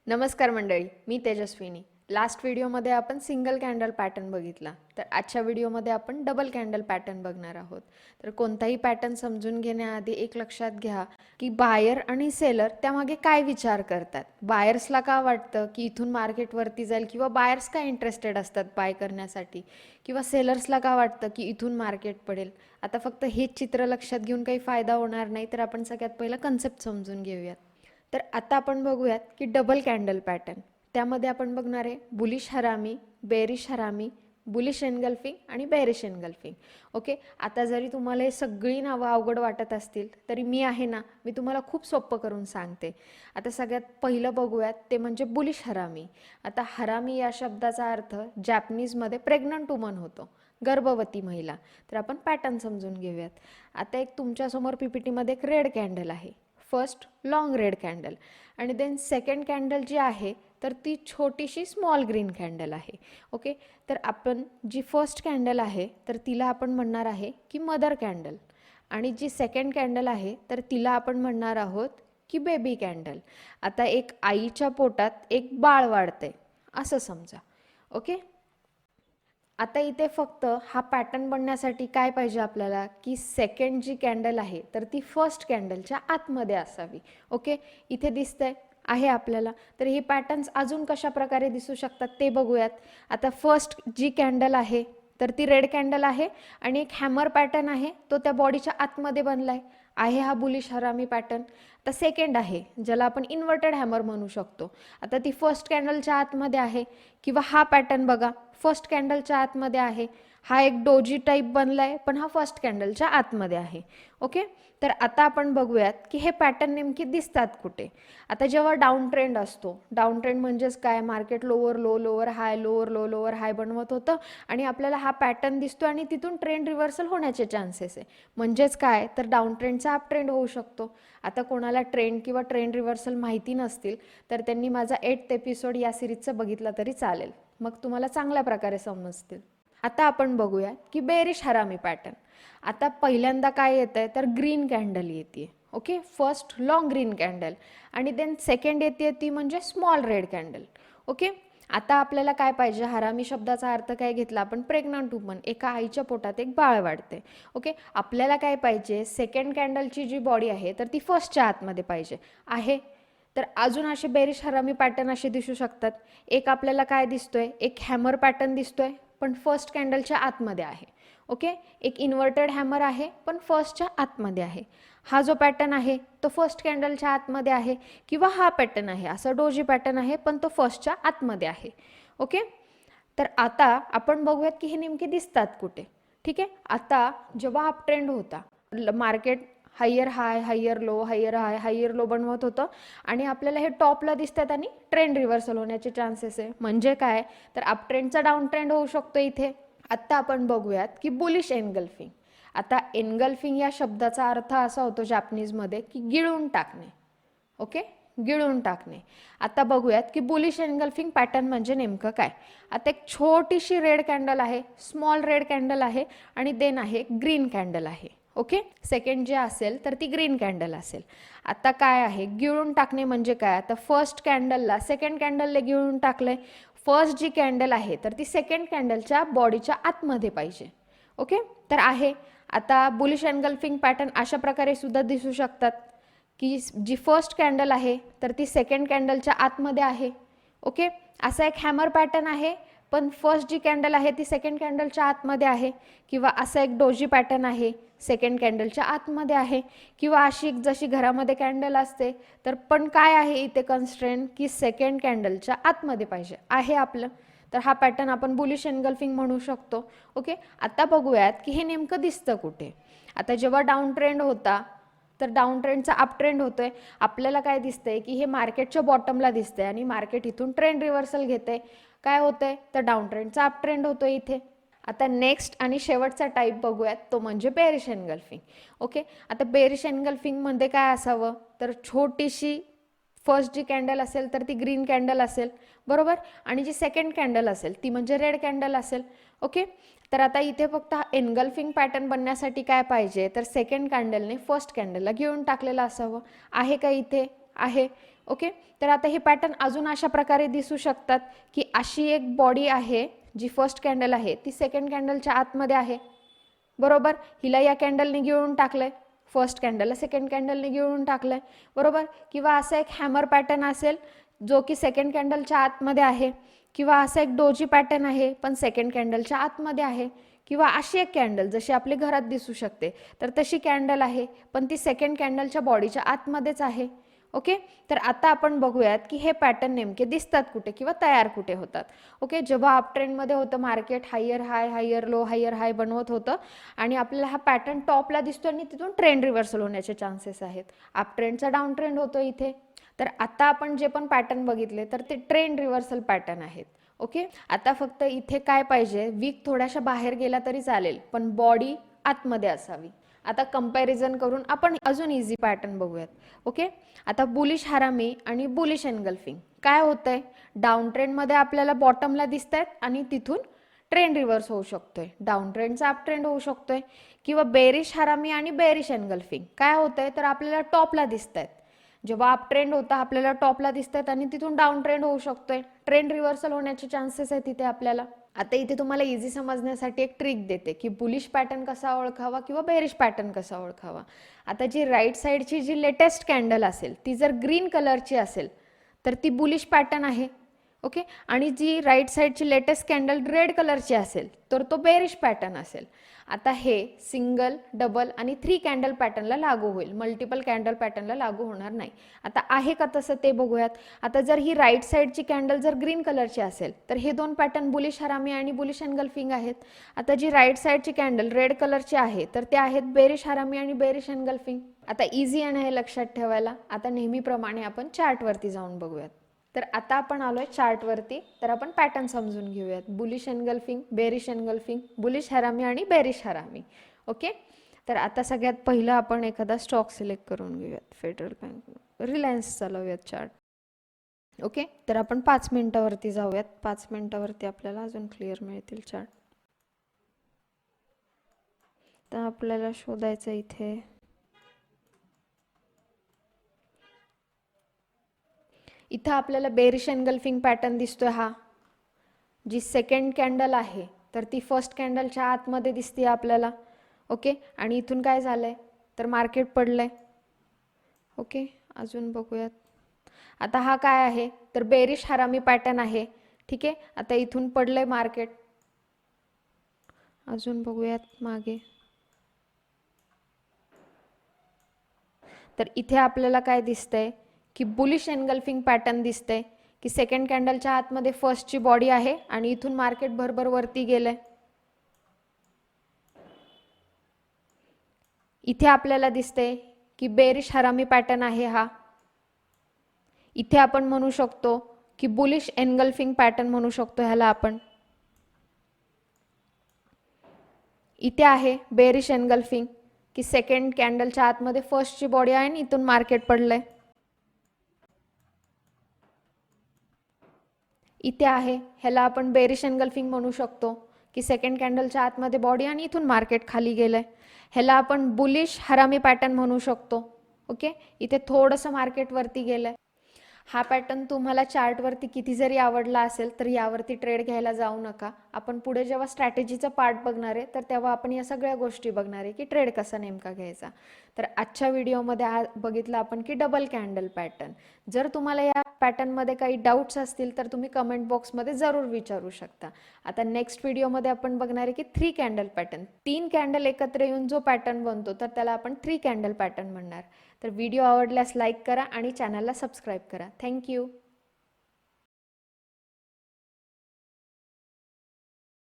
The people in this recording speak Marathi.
नमस्कार मंडळी, मी तेजस्विनी. लास्ट व्हिडिओमध्ये आपण सिंगल कॅन्डल पॅटर्न बघितला. तर आजच्या व्हिडिओमध्ये आपण डबल कॅन्डल पॅटर्न बघणार आहोत. तर कोणताही पॅटर्न समजून घेण्याआधी एक लक्षात घ्या की बायर आणि सेलर त्यामागे काय विचार करतात. बायर्सला का वाटतं की इथून मार्केटवरती जाईल किंवा बायर्स काय इंटरेस्टेड असतात बाय करण्यासाठी, किंवा सेलर्सला का वाटतं की इथून मार्केट पडेल. आता फक्त हेच चित्र लक्षात घेऊन काही फायदा होणार नाही. तर आपण सगळ्यात पहिला कन्सेप्ट समजून घेऊयात. तर आता आपण बघूयात की डबल कॅन्डल पॅटर्न. त्यामध्ये आपण बघणार आहे बुलिश हरामी, बेरिश हरामी, बुलिश एनगल्फिंग आणि बेरिश एनगल्फिंग. ओके, आता जरी तुम्हाला हे सगळी नावं अवघड वाटत असतील तरी मी आहे ना, मी तुम्हाला खूप सोपं करून सांगते. आता सगळ्यात पहिलं बघूयात ते म्हणजे बुलिश हरामी. आता हरामी या शब्दाचा अर्थ जॅपनीजमध्ये प्रेग्नंट वुमन होतो, गर्भवती महिला. तर आपण पॅटर्न समजून घेऊयात. आता एक तुमच्यासमोर पीपीटीमध्ये एक रेड कॅन्डल आहे, फर्स्ट लॉंग रेड कॅन्डल, आणि देन सेकंड कॅन्डल जी आहे तर ती छोटीशी स्मॉल ग्रीन कॅन्डल आहे. ओके, तर आपण जी फर्स्ट कॅन्डल आहे तर तिला आपण म्हणणार आहे की मदर कॅन्डल, आणि जी सेकंड कॅन्डल आहे तर तिला आपण म्हणणार आहोत की बेबी कॅन्डल. आता एक आईच्या पोटात एक बाळ वाढते असं समजा. ओके, आता इथे फक्त हा पॅटर्न बनण्यासाठी काय पाहिजे आपल्याला की सेकंड जी कॅन्डल आहे तर ती फर्स्ट कॅन्डलच्या आतमध्ये असावी. ओके, इथे दिसतंय आहे आपल्याला. तर हे पॅटर्न्स अजून कशा प्रकारे दिसू शकतात ते बघूयात. आता फर्स्ट जी कॅन्डल आहे तर ती रेड कॅन्डल आहे आणि एक हॅमर पॅटर्न आहे तो त्या बॉडीच्या आतमध्ये बनलाय आहे हा बुलिश हरामी पॅटर्न. आता सेकंड आहे ज्याला आपण इन्व्हर्टेड हॅमर म्हणू शकतो. आता ती फर्स्ट कॅन्डलच्या आतमध्ये आहे, किंवा हा पॅटर्न बघा फर्स्ट कॅन्डलच्या आतमध्ये आहे. हा एक डोजी टाईप बनलाय पण हा फर्स्ट कॅन्डलच्या आतमध्ये आहे. ओके, तर आता आपण बघूयात की हे पॅटर्न नेमके दिसतात कुठे. आता जेव्हा डाऊन ट्रेंड असतो, डाऊन ट्रेंड म्हणजेच काय, मार्केट लोअर लो लोअर हाय लोअर लो लोअर हाय बनवत होतं आणि आपल्याला हा पॅटर्न दिसतो आणि तिथून ट्रेंड रिव्हर्सल होण्याचे चान्सेस आहे. म्हणजेच काय तर डाऊन ट्रेंडचा अप ट्रेंड होऊ शकतो. आता कोणाला ट्रेंड किंवा ट्रेंड रिव्हर्सल माहिती नसतील तर त्यांनी माझा 8th एपिसोड या सिरीजचा बघितला तरी चालेल, मग तुम्हाला चांगल्या प्रकारे समजतील. आता आपण बघूया की बेरिश हरामी पॅटर्न. आता पहिल्यांदा काय येत आहे तर ग्रीन कॅन्डल येते. Okay, first long green candle, आणि देन सेकंड येते ती म्हणजे स्मॉल रेड कॅन्डल. ओके, आता आपल्याला काय पाहिजे, हरामी शब्दाचा अर्थ काय घेतला आपण, प्रेग्नंट वुमन, एका आईच्या पोटात एक बाळ वाढते. ओके, आपल्याला काय पाहिजे, सेकंड कॅन्डलची जी बॉडी आहे तर ती फर्स्टच्या आतमध्ये पाहिजे आहे. तर अजून असे बेरिश हरामी पॅटर्न असे दिसू शकतात. एक आपल्याला काय दिसतोय, एक हॅमर पॅटर्न दिसतोय पण फर्स्ट कॅन्डलच्या आतमध्ये आहे. ओके, एक इन्व्हर्टेड हॅमर आहे पण फर्स्टच्या आतमध्ये आहे. हा जो पॅटर्न आहे तो फर्स्ट कॅन्डलच्या आतमध्ये आहे, किंवा हा पॅटर्न आहे असं डोजी पॅटर्न आहे पण तो फर्स्टच्या आतमध्ये आहे. ओके, तर आता आपण बघूयात की हे नेमके दिसतात कुठे. ठीक आहे, आता जेव्हा अप ट्रेंड होता, मार्केट हायर हाय हायर लो हायर हाय हायर लो बनवत होतं आणि आपल्याला हे टॉपला दिसतात आणि ट्रेंड रिव्हर्सल होण्याचे चान्सेस आहे. म्हणजे काय तर अप ट्रेंडचा डाऊन ट्रेंड होऊ शकतो इथे. आत्ता आपण बघूयात की बुलिश एनगल्फिंग. आता एनगल्फिंग या शब्दाचा अर्थ असा होतो जॅपनीजमध्ये की गिळून टाकणे. ओके, गिळून टाकणे. आता बघूयात की बुलिश एनगल्फिंग पॅटर्न म्हणजे नेमकं काय. आता एक छोटीशी रेड कॅन्डल आहे, स्मॉल रेड कॅन्डल आहे, आणि देन आहे ग्रीन कॅन्डल आहे. ओके, सेकंड जे असेल तर ती ग्रीन कॅन्डल असेल. आता काय आहे गिळून टाकणे म्हणजे काय, आता फर्स्ट कॅन्डलला सेकंड कॅन्डलला गिळून टाकलंय. फर्स्ट जी कॅन्डल आहे तर ती सेकंड कॅन्डलच्या बॉडीच्या आतमध्ये पाहिजे. ओके, तर आहे. आता बुलिश एनगल्फिंग पॅटर्न अशा प्रकारे सुद्धा दिसू शकतात की जी फर्स्ट कॅन्डल आहे तर ती सेकंड कॅन्डलच्या आतमध्ये आहे. ओके, असा एक हॅमर पॅटर्न आहे पण फर्स्ट जी कॅन्डल आहे ती सेकंड कॅन्डलच्या आतमध्ये आहे, किंवा असा एक डोजी पॅटर्न आहे सेकंड कॅन्डलच्या आतमध्ये आहे, किंवा अशी जशी घरामध्ये कॅन्डल असते तर पण काय आहे इथे कन्स्ट्रेंट की सेकंड कॅन्डलच्या आतमध्ये पाहिजे आहे आपलं. तर हा पॅटर्न आपण बुलिश एनगल्फिंग म्हणू शकतो. ओके, आता बघूयात की हे नेमकं दिसतं कुठे. आता जेव्हा डाऊन ट्रेंड होता तर डाऊन ट्रेंडचा अप ट्रेंड होतोय, आपल्याला काय दिसतंय की हे मार्केटच्या बॉटमला दिसतंय आणि मार्केट इथून ट्रेंड रिव्हर्सल घेते. काय होतंय तर डाऊन ट्रेंडचा अप ट्रेंड होतोय इथे. आता नेक्स्ट आणि शेवटचा टाईप बघूयात तो म्हणजे बेरिश एनगल्फिंग. ओके, आता बेरिश एनगल्फिंगमध्ये काय असावं तर छोटीशी फर्स्ट जी कॅन्डल असेल तर ती ग्रीन कॅन्डल असेल, बरोबर, आणि जी सेकंड कॅन्डल असेल ती म्हणजे रेड कॅन्डल असेल. ओके, तर आता इथे फक्त हा एनगल्फिंग पॅटर्न बनण्यासाठी काय पाहिजे तर सेकंड कॅन्डलने फर्स्ट कॅन्डलला घेऊन टाकलेलं असावं. आहे का इथे आहे. ओके, तर आता हे पॅटर्न अजून अशा प्रकारे दिसू शकतात की अशी एक बॉडी आहे जी फर्स्ट कॅन्डल आहे ती सेकंड कॅन्डलच्या आतमध्ये आहे, बरोबर. हिला या कॅन्डलने गिळून टाकलंय, फर्स्ट कॅन्डलला सेकंड कॅन्डलने गिळून टाकलंय, बरोबर. किंवा असा एक हॅमर पॅटर्न असेल जो की सेकंड कॅन्डलच्या आतमध्ये आहे, किंवा असा एक डोजी पॅटर्न आहे पण सेकंड कॅन्डलच्या आतमध्ये आहे, किंवा अशी एक कॅन्डल जशी आपली घरात दिसू शकते तर तशी कॅन्डल आहे पण ती सेकंड कॅन्डलच्या बॉडीच्या आतमध्येच आहे. ओके, तर आता आपण बघूयात की हे पॅटर्न नेमके दिसतात कुठे किंवा तयार कुठे होतात. ओके, जेव्हा अप ट्रेंडमध्ये होतं मार्केट, हायर हाय हायर लो हायर हाय बनवत होतं आणि आपल्याला हा पॅटर्न टॉपला दिसतो आणि तिथून ट्रेंड रिव्हर्सल होण्याचे चान्सेस आहेत. अप ट्रेंडचा डाऊन ट्रेंड होतो इथे. तर आता आपण जे पण पॅटर्न बघितले तर ते ट्रेंड रिव्हर्सल पॅटर्न आहेत. ओके, आता फक्त इथे काय पाहिजे, वीक थोड्याशा बाहेर गेला तरी चालेल पण बॉडी आतमध्ये असावी. आता कंपॅरिझन करून आपण अजून इझी पॅटर्न बघूयात. ओके, आता बुलिश हरामी आणि बुलिश एनगल्फिंग काय होतंय, डाऊन ट्रेंडमध्ये आपल्याला बॉटमला दिसत आहेत आणि तिथून ट्रेंड रिव्हर्स होऊ शकतोय, डाऊन ट्रेंडचा अप ट्रेंड होऊ शकतोय. किंवा बेरिश हरामी आणि बेरिश एनगल्फिंग काय होतंय तर आपल्याला टॉपला दिसत आहेत, जेव्हा अप ट्रेंड होता आपल्याला टॉपला दिसत आहेत आणि तिथून डाऊन ट्रेंड होऊ शकतोय, ट्रेंड रिव्हर्सल होण्याचे चान्सेस आहेत तिथे आपल्याला. आता इथे तुम्हाला इझी समजण्यासाठी एक ट्रिक देते की बुलिश पॅटर्न कसा ओळखावा किंवा बेरिश पॅटर्न कसा ओळखावा. आता जी राईट साईडची जी लेटेस्ट कॅन्डल असेल ती जर ग्रीन कलरची असेल तर ती बुलिश पॅटर्न आहे. ओके, आणि जी राईट साईडची लेटेस्ट कॅन्डल रेड कलरची असेल तर तो बेरिश पॅटर्न असेल. आता हे सिंगल, डबल आणि 3 कॅन्डल पॅटर्नला लागू होईल, मल्टिपल कॅन्डल पॅटर्नला लागू होणार नाही. आता आहे का तसं ते बघूयात. आता जर ही राईट साईडची कॅन्डल जर ग्रीन कलरची असेल तर हे दोन पॅटर्न बुलिश हरामी आणि बुलिश एनगल्फिंग आहेत. आता जी राईट साईडची कॅन्डल रेड कलरची आहे तर ते आहेत बेरिश हरामी आणि बेरिश एनगल्फिंग. आता इझी आहे हे लक्षात ठेवायला. आता नेहमीप्रमाणे आपण चार्टवरती जाऊन बघूयात. तर आता आपण आलोय चार्टवरती, तर आपण पॅटर्न समजून घेऊयात. Bullish engulfing, bearish engulfing, bullish हरामी आणि बेरिश हरामी. ओके, तर आता सगळ्यात पहिलं आपण एखादा स्टॉक सिलेक्ट करून घेऊयात. फेडरल बँक, रिलायन्स चालवूयात चार्ट. ओके, तर आपण 5 मिनिटावरती जाऊयात. 5 मिनिटावरती आपल्याला अजून क्लिअर मिळतील चार्ट. तर आपल्याला शोधायचं इथे इथं आपल्याला बेरिश एनगल्फिंग पॅटर्न दिसतोय. हा जी सेकंड कॅन्डल आहे तर ती फर्स्ट कॅन्डलच्या आतमध्ये दिसते आपल्याला. ओके, आणि इथून काय झालंय तर मार्केट पडलंय. ओके, अजून बघूयात. आता हा काय आहे तर बेरिश हरामी पॅटर्न आहे. ठीक आहे, आता इथून पडलंय मार्केट. अजून बघूयात मागे. तर इथे आपल्याला काय दिसतंय की बुलिश एनगल्फिंग पॅटर्न दिसतंय की सेकंड कॅन्डलच्या आतमध्ये फर्स्टची बॉडी आहे आणि इथून मार्केट भरभर वरती गेलंय. इथे आपल्याला दिसतंय की बेरिश हरामी पॅटर्न आहे हा. इथे आपण म्हणू शकतो की बुलिश एनगल्फिंग पॅटर्न म्हणू शकतो ह्याला आपण. इथे आहे बेरिश एनगल्फिंग की सेकंड कॅन्डलच्या आतमध्ये फर्स्टची बॉडी आहे आणि इथून मार्केट पडलंय. इथे आहे, ह्याला आपण बेरिश एनगल्फिंग म्हणू शकतो की सेकंड कॅन्डलच्या आतमध्ये बॉडी आणि इथून मार्केट खाली गेलंय. ह्याला आपण बुलिश हरामी पॅटर्न म्हणू शकतो. ओके, इथे थोडंसं मार्केट वरती गेलंय. हा पॅटर्न तुम्हाला चार्टवरती किती जरी आवडला असेल तर यावरती ट्रेड घ्यायला जाऊ नका. आपण पुढे जेव्हा स्ट्रॅटेजीचा पार्ट बघणार आहे तर तेव्हा आपण या सगळ्या गोष्टी बघणार आहे की ट्रेड कसा नेमका घ्यायचा. तर आजच्या व्हिडिओमध्ये बघितलं आपण की डबल कॅन्डल पॅटर्न. जर तुम्हाला या पॅटर्नमध्ये काही डाऊट्स असतील तर तुम्ही कमेंट बॉक्समध्ये जरूर विचारू शकता. आता नेक्स्ट व्हिडिओमध्ये आपण बघणार आहे की 3 कॅन्डल पॅटर्न, 3 कॅन्डल एकत्र येऊन जो पॅटर्न बनतो तर त्याला आपण 3 कॅन्डल पॅटर्न म्हणणार. तर व्हिडिओ आवडल्यास लाईक करा आणि चॅनलला सबस्क्राईब करा. थँक्यू.